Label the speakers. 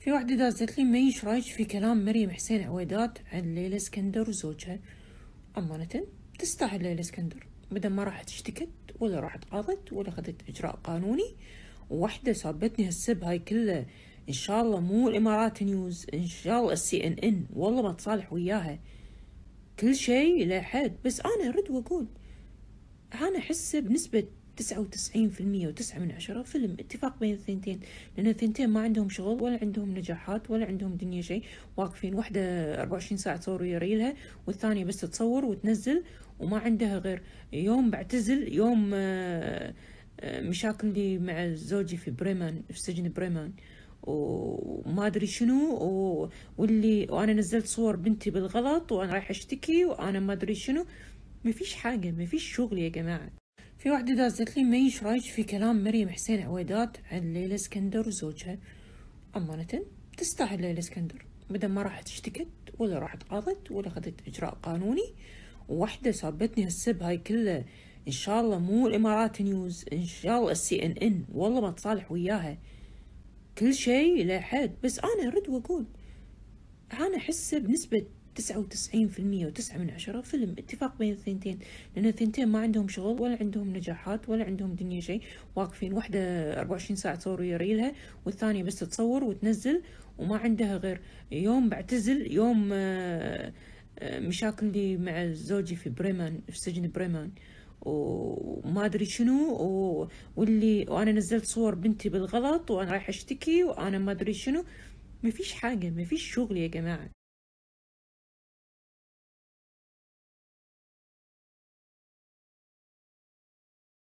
Speaker 1: في واحدة دازت لي: مي ايش رايج في كلام مريم حسين عويدات عن ليلى اسكندر وزوجها؟ أمانة تستاهل ليلى اسكندر، بدل ما راحت اشتكت ولا راحت قاضت ولا أخذت إجراء قانوني. وواحدة سابتني هالسب هاي كله. إن شاء الله مو الإمارات نيوز، إن شاء الله CNN، والله ما تصالح وياها. كل شيء له حد، بس أنا أرد وأقول أنا أحس بنسبة 99% و9 من 10 فيلم اتفاق بين الثنتين، لأن الثنتين ما عندهم شغل ولا عندهم نجاحات ولا عندهم دنيا شيء، واقفين واحدة 24 ساعة تصور ويا ريلها، والثانية بس تصور وتنزل، وما عندها غير يوم بعتزل، يوم مشاكلي مع زوجي في بريمان، في سجن بريمان، وما ادري شنو وانا نزلت صور بنتي بالغلط وانا رايحه اشتكي وانا ما ادري شنو. ما فيش حاجه، ما فيش شغل يا جماعه. في واحدة دازت لي: مي ايش رايج في كلام مريم حسين عويدات عن ليلى اسكندر وزوجها؟ أمانة تستاهل ليلى اسكندر، بدل ما راحت اشتكت ولا راحت قاضت ولا أخذت إجراء قانوني. وواحدة سابتني هالسب هاي كله. إن شاء الله مو الإمارات نيوز، إن شاء الله CNN، والله ما تصالح وياها. كل شيء له حد، بس أنا أرد وأقول أنا أحس بنسبة 99% و9 من 10 فيلم اتفاق بين الثنتين، لأن الثنتين ما عندهم شغل ولا عندهم نجاحات ولا عندهم دنيا شيء، واقفين واحدة 24 ساعة تصور ويا ريلها، والثانية بس تصور وتنزل، وما عندها غير يوم بعتزل، يوم مشاكلي مع زوجي في بريمان، في سجن بريمان، وما ادري شنو وانا نزلت صور بنتي بالغلط وانا رايحه اشتكي وانا ما ادري شنو. ما فيش حاجه، ما فيش شغل يا جماعه.